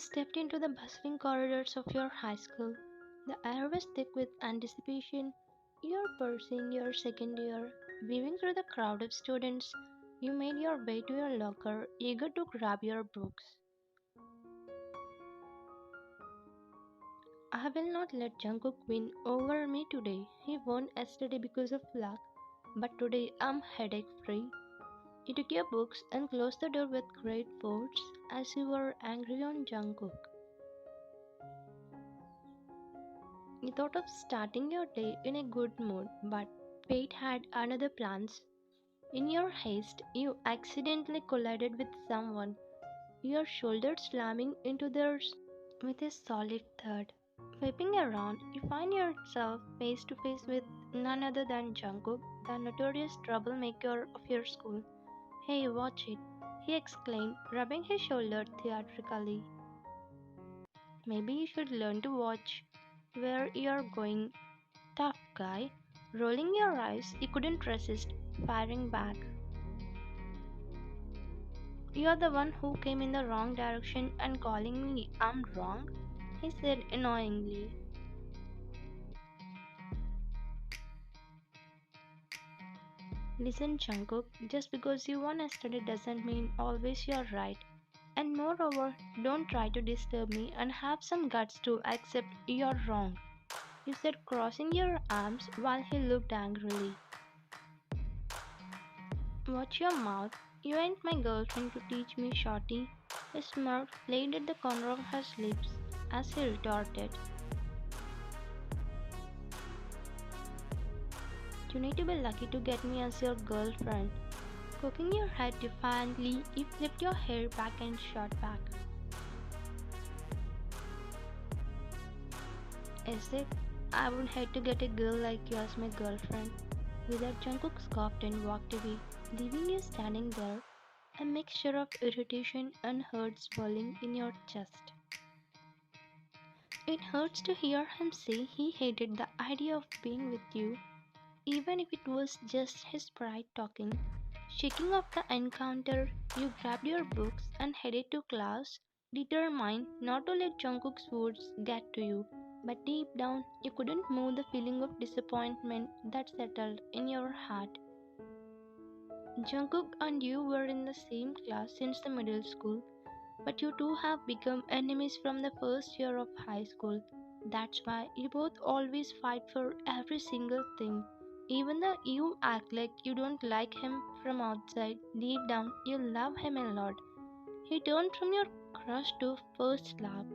stepped into the bustling corridors of your high school. The air was thick with anticipation. You were pursuing your second year, weaving through the crowd of students. You made your way to your locker, eager to grab your books. I will not let Jungkook win over me today. He won yesterday because of luck, but today I'm headache free. You took your books and closed the door with great force as you were angry on Jungkook. You thought of starting your day in a good mood, but fate had another plans. In your haste, you accidentally collided with someone, your shoulder slamming into theirs with a solid thud. Whipping around, you find yourself face to face with none other than Jungkook, the notorious troublemaker of your school. Hey, watch it, he exclaimed, rubbing his shoulder theatrically. Maybe you should learn to watch where you're going, tough guy. Rolling your eyes, you couldn't resist firing back. You're the one who came in the wrong direction and calling me I'm wrong, he said annoyingly. Listen, Jungkook, just because you won yesterday doesn't mean always you're right. And moreover, don't try to disturb me and have some guts to accept you're wrong, you said, crossing your arms while he looked angrily. Watch your mouth. You ain't my girlfriend to teach me, shorty. His smirk played at the corner of his lips as he retorted. You need to be lucky to get me as your girlfriend. Cocking your head defiantly, you flipped your hair back and shot back. Is it? I would hate to get a girl like you as my girlfriend. With that, Jungkook scoffed and walked away, leaving you standing there, a mixture of irritation and hurt swelling in your chest. It hurts to hear him say he hated the idea of being with you, even if it was just his pride talking. Shaking off the encounter, you grabbed your books and headed to class, determined not to let Jungkook's words get to you. But deep down, you couldn't move the feeling of disappointment that settled in your heart. Jungkook and you were in the same class since the middle school, but you two have become enemies from the first year of high school. That's why you both always fight for every single thing. Even though you act like you don't like him from outside, deep down you love him a lot. He turned from your crush to first love.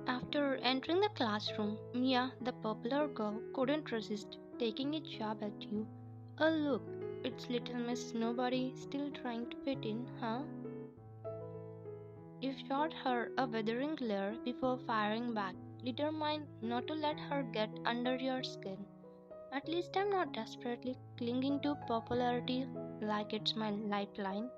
After entering the classroom, Mia, the popular girl, couldn't resist taking a jab at you. Oh look, it's little Miss Nobody still trying to fit in, huh? You shot her a withering glare before firing back, determined not to let her get under your skin. At least I'm not desperately clinging to popularity like it's my lifeline.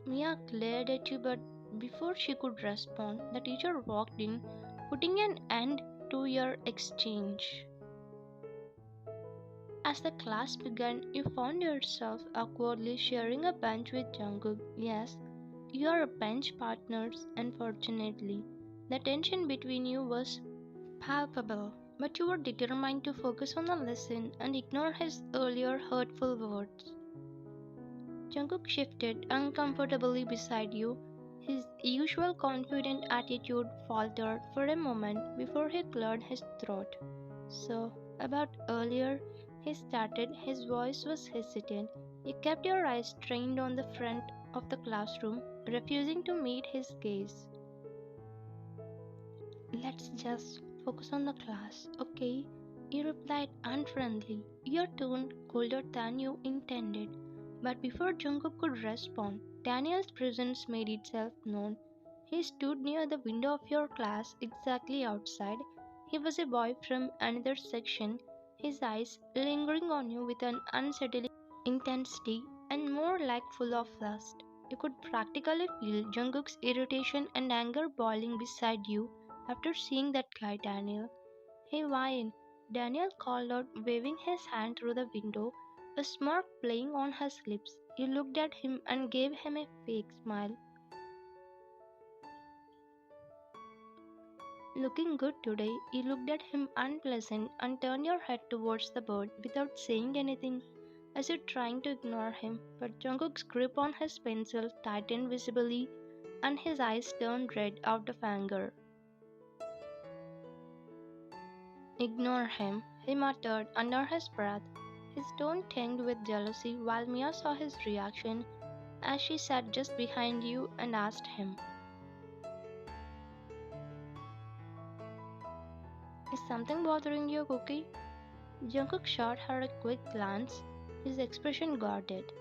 Mia glared at you, but before she could respond, the teacher walked in, putting an end to your exchange. As the class began, you found yourself awkwardly sharing a bench with Jungkook. Yes, you are bench partners, unfortunately. The tension between you was palpable, but you were determined to focus on the lesson and ignore his earlier hurtful words. Jungkook shifted uncomfortably beside you. His usual confident attitude faltered for a moment before he cleared his throat. So, about earlier, he started. His voice was hesitant. You kept your eyes trained on the front of the classroom, refusing to meet his gaze. Let's just focus on the class, okay? You replied unfriendly, your tone colder than you intended. But before Jungkook could respond, Daniel's presence made itself known. He stood near the window of your class, exactly outside. He was a boy from another section, his eyes lingering on you with an unsettling intensity and more like full of lust. You could practically feel Jungkook's irritation and anger boiling beside you after seeing that guy, Daniel. Hey, Wine, Daniel called out, waving his hand through the window, a smirk playing on his lips. You looked at him and gave him a fake smile. Looking good today, you looked at him unpleasant and turned your head towards the board without saying anything, as if trying to ignore him. But Jungkook's grip on his pencil tightened visibly, and his eyes turned red out of anger. Ignore him, he muttered under his breath, his tone tinged with jealousy while Mia saw his reaction as she sat just behind you and asked him, "Is something bothering you, Cookie?" Jungkook shot her a quick glance, his expression guarded.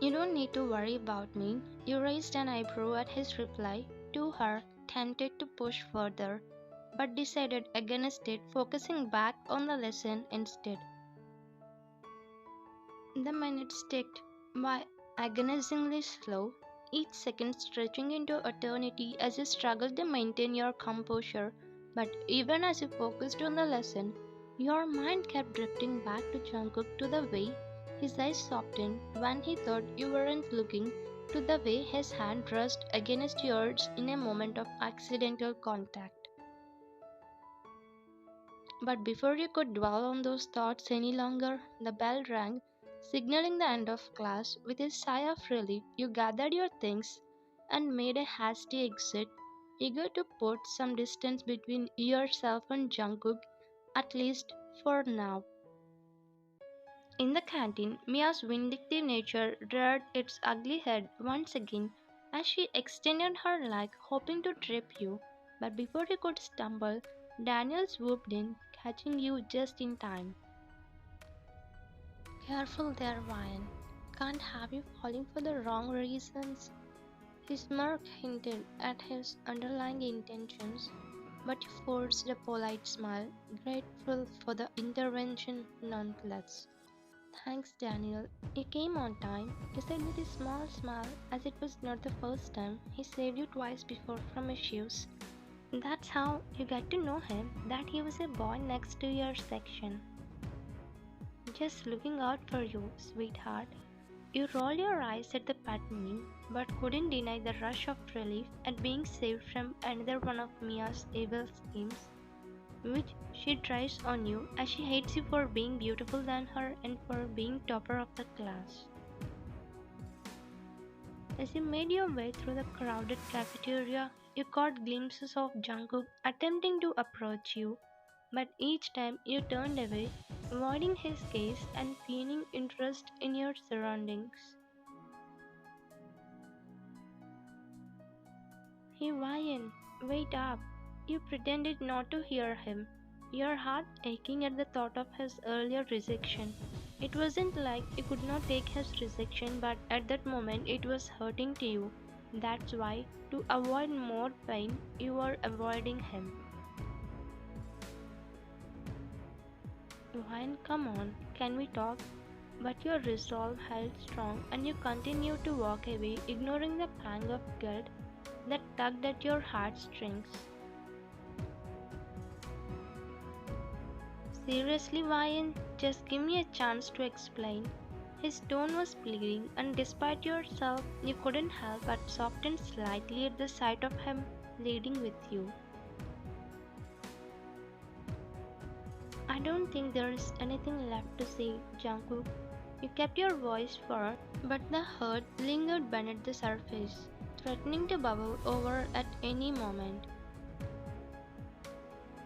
"You don't need to worry about me." You raised an eyebrow at his reply to her, tempted to push further, but decided against it, focusing back on the lesson instead. The minutes ticked by, agonizingly slow, each second stretching into eternity as you struggled to maintain your composure. But even as you focused on the lesson, your mind kept drifting back to Jungkook, to the way his eyes softened when he thought you weren't looking, to the way his hand brushed against yours in a moment of accidental contact. But before you could dwell on those thoughts any longer, the bell rang, signaling the end of class. With a sigh of relief, you gathered your things and made a hasty exit, eager to put some distance between yourself and Jungkook, at least for now. In the canteen, Mia's vindictive nature reared its ugly head once again as she extended her leg, hoping to trip you. But before you could stumble, Daniel swooped in, catching you just in time. "Careful there, Ryan. Can't have you falling for the wrong reasons." His smirk hinted at his underlying intentions, but he forced a polite smile, grateful for the intervention nonetheless. "Thanks, Daniel. You came on time," he said with a small smile, as it was not the first time he saved you twice before from issues. "That's how you get to know him, that he was a boy next to your section. Just looking out for you, sweetheart." You rolled your eyes at the patini, but couldn't deny the rush of relief at being saved from another one of Mia's evil schemes, which she tries on you as she hates you for being beautiful than her and for being topper of the class. As you made your way through the crowded cafeteria, you caught glimpses of Jungkook attempting to approach you, but each time you turned away, avoiding his gaze and feigning interest in your surroundings. "Hey Ryan, wait up." You pretended not to hear him, your heart aching at the thought of his earlier rejection. It wasn't like you could not take his rejection, but at that moment it was hurting to you. That's why, to avoid more pain, you were avoiding him. "Ryan, come on, can we talk?" But your resolve held strong and you continued to walk away, ignoring the pang of guilt that tugged at your heartstrings. "Seriously, Ryan, just give me a chance to explain." His tone was pleading, and despite yourself, you couldn't help but soften slightly at the sight of him pleading with you. "I don't think there is anything left to say, Jungkook." You kept your voice firm, but the hurt lingered beneath the surface, threatening to bubble over at any moment.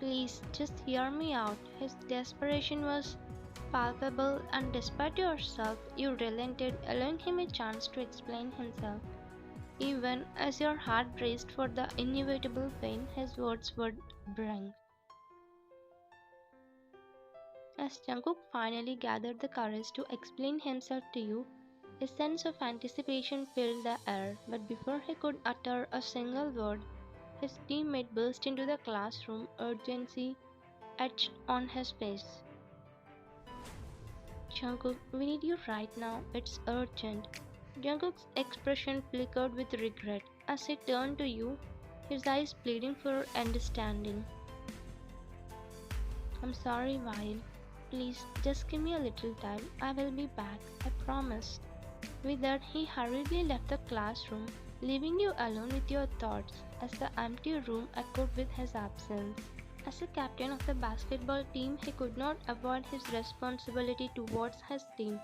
"Please, just hear me out." His desperation was palpable, and despite yourself, you relented, allowing him a chance to explain himself, even as your heart raced for the inevitable pain his words would bring. As Jungkook finally gathered the courage to explain himself to you, a sense of anticipation filled the air, but before he could utter a single word, his teammate burst into the classroom, urgency etched on his face. "Jungkook, we need you right now. It's urgent." Jungkook's expression flickered with regret as he turned to you, his eyes pleading for understanding. "I'm sorry, Vile." Please, just give me a little time. I will be back. I promise. With that, he hurriedly left the classroom, leaving you alone with your thoughts as the empty room echoed with his absence. As a captain of the basketball team, he could not avoid his responsibility towards his team,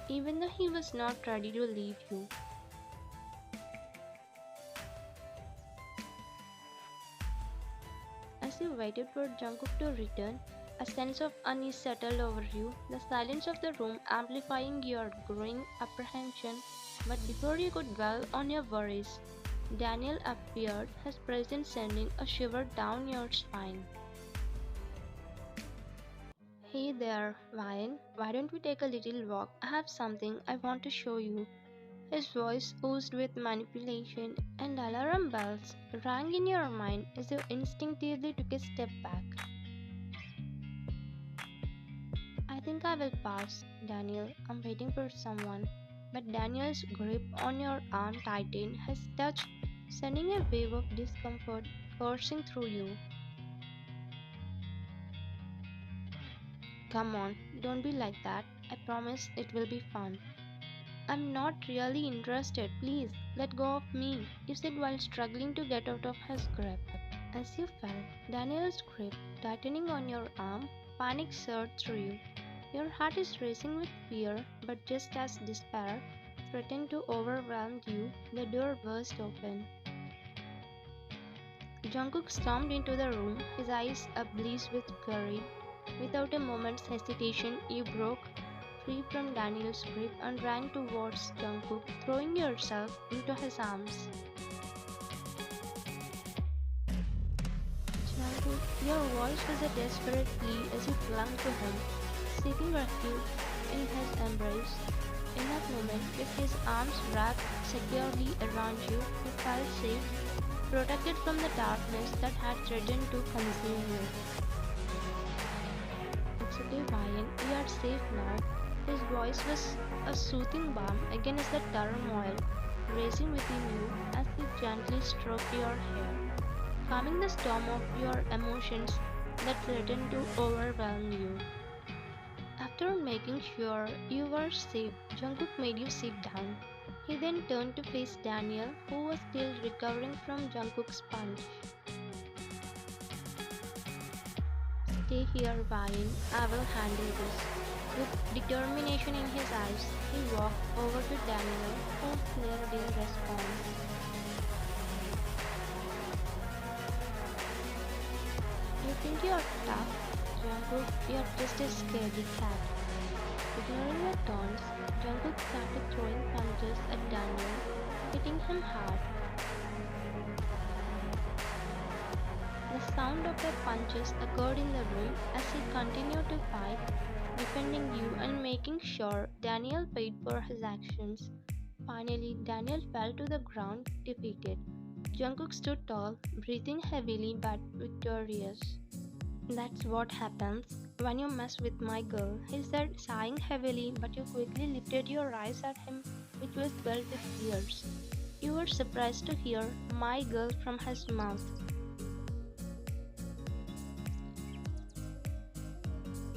even though he was not ready to leave you. As you waited for Jungkook to return, a sense of unease settled over you, the silence of the room amplifying your growing apprehension. But before you could dwell on your worries, Daniel appeared, his presence sending a shiver down your spine. Hey there, Ryan. Why don't we take a little walk? I have something I want to show you. His voice oozed with manipulation, and alarm bells rang in your mind as you instinctively took a step back. I think I will pass, Daniel. I'm waiting for someone. But Daniel's grip on your arm tightened, his touch sending a wave of discomfort coursing through you. Come on, don't be like that. I promise it will be fun. I'm not really interested. Please, let go of me, you said while struggling to get out of his grip. As you felt Daniel's grip tightening on your arm, panic surged through you. Your heart is racing with fear, but just as despair threatened to overwhelm you, the door burst open. Jungkook stormed into the room, his eyes ablaze with courage. Without a moment's hesitation, you broke free from Daniel's grip and ran towards Jungkook, throwing yourself into his arms. Jungkook, your voice was a desperate plea as you clung to him, seeking refuge in his embrace. In that moment, with his arms wrapped securely around you, you felt safe, protected from the darkness that had threatened to consume you. It's okay, Ryan, we are safe now. His voice was a soothing balm against the turmoil racing within you as he gently stroked your hair, calming the storm of your emotions that threatened to overwhelm you. After making sure you were safe, Jungkook made you sit down. He then turned to face Daniel, who was still recovering from Jungkook's punch. Stay here, Ryan. I will handle this. With determination in his eyes, he walked over to Daniel, who clearly didn't respond. You think you're tough? Jungkook, you're just a scaredy cat. Ignoring your taunts, Jungkook started throwing punches at Daniel, hitting him hard. The sound of the punches echoed in the room as he continued to fight, defending you and making sure Daniel paid for his actions. Finally, Daniel fell to the ground, defeated. Jungkook stood tall, breathing heavily but victorious. That's what happens when you mess with my girl, he said, sighing heavily, but you quickly lifted your eyes at him, which was filled with tears. You were surprised to hear my girl from his mouth.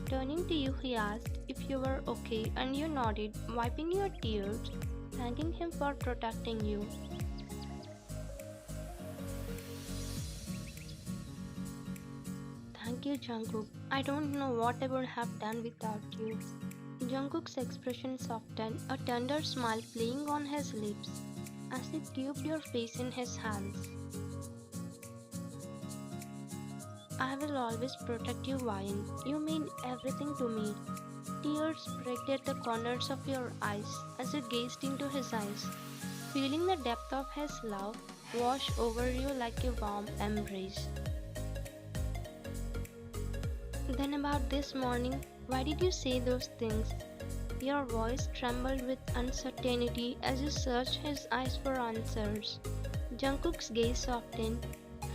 Turning to you, he asked if you were okay, and you nodded, wiping your tears, thanking him for protecting you. Thank you, Jungkook. I don't know what I would have done without you. Jungkook's expression softened, a tender smile playing on his lips as he cubed your face in his hands. I will always protect you, Ryan. You mean everything to me. Tears pricked at the corners of your eyes as you gazed into his eyes, feeling the depth of his love wash over you like a warm embrace. Then about this morning, why did you say those things? Your voice trembled with uncertainty as you searched his eyes for answers. Jungkook's gaze softened,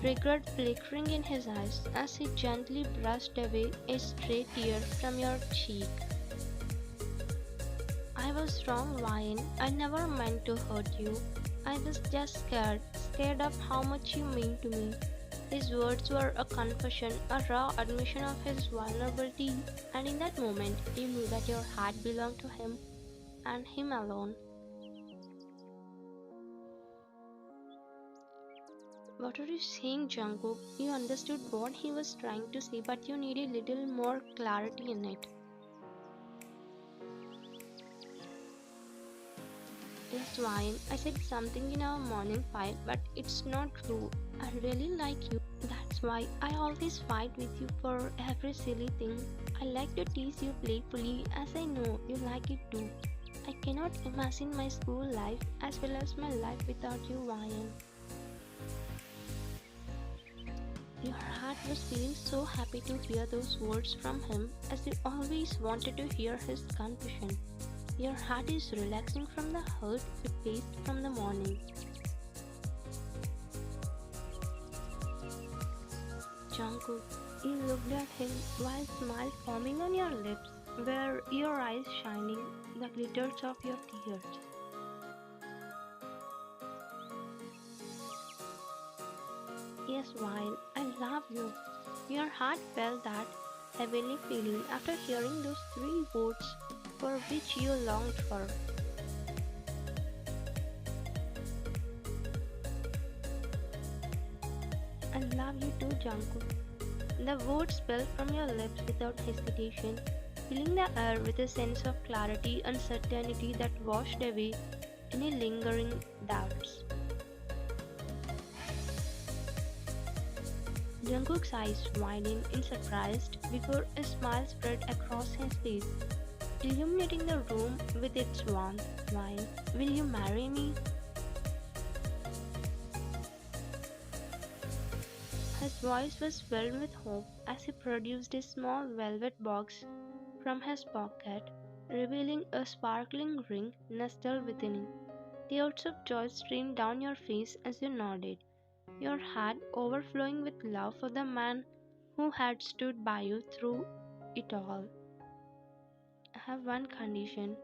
regret flickering in his eyes as he gently brushed away a stray tear from your cheek. I was wrong, Ryan. I never meant to hurt you. I was just scared of how much you mean to me. His words were a confession, a raw admission of his vulnerability, and in that moment you knew that your heart belonged to him and him alone. What are you saying, Jungkook? You understood what he was trying to say, but you needed a little more clarity in it. Yes, Ryan, I said something in our morning fight, but it's not true. I really like you. That's why I always fight with you for every silly thing. I like to tease you playfully as I know you like it too. I cannot imagine my school life as well as my life without you, Ryan. Your heart was feeling so happy to hear those words from him as you always wanted to hear his confession. Your heart is relaxing from the hurt you faced from the morning. Jungkook, you looked at him while smile forming on your lips, were your eyes shining the glitters of your tears. Yes, while I love you. Your heart felt that heavenly feeling after hearing those three words for which you longed for. I love you too, Jungkook. The words fell from your lips without hesitation, filling the air with a sense of clarity and certainty that washed away any lingering doubts. Jungkook's eyes widened in surprise before a smile spread across his face, illuminating the room with its warmth. While, will you marry me? His voice was filled with hope as he produced a small velvet box from his pocket, revealing a sparkling ring nestled within it. Tears of joy streamed down your face as you nodded, your heart overflowing with love for the man who had stood by you through it all. I have one condition.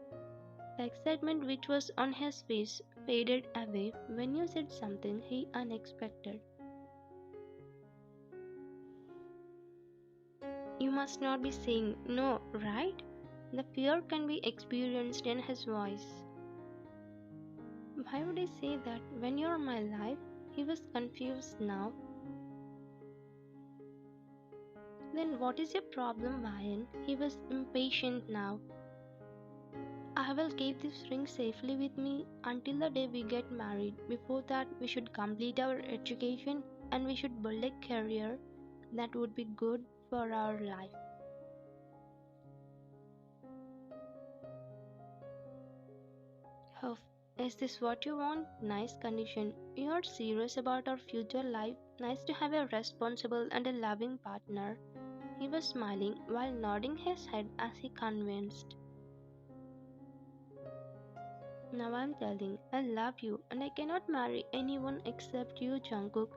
The excitement which was on his face faded away when you said something he unexpected. You must not be saying no, right? The fear can be experienced in his voice. Why would I say that when you're my life? He was confused now. Then what is your problem, Ryan? He was impatient now. I will keep this ring safely with me until the day we get married. Before that, we should complete our education and we should build a career that would be good for our life. Oh, is this what you want? Nice condition. You are serious about our future life. Nice to have a responsible and a loving partner. He was smiling while nodding his head as he convinced. Now I'm telling, I love you and I cannot marry anyone except you, Jungkook.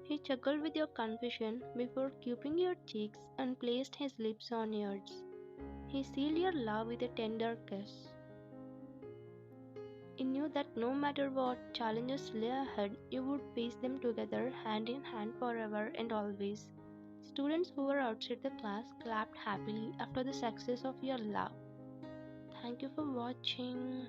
He chuckled with your confession before cupping your cheeks and placed his lips on yours. He sealed your love with a tender kiss. He knew that no matter what challenges lay ahead, you would face them together, hand in hand forever and always. Students who were outside the class clapped happily after the success of your love. Thank you for watching.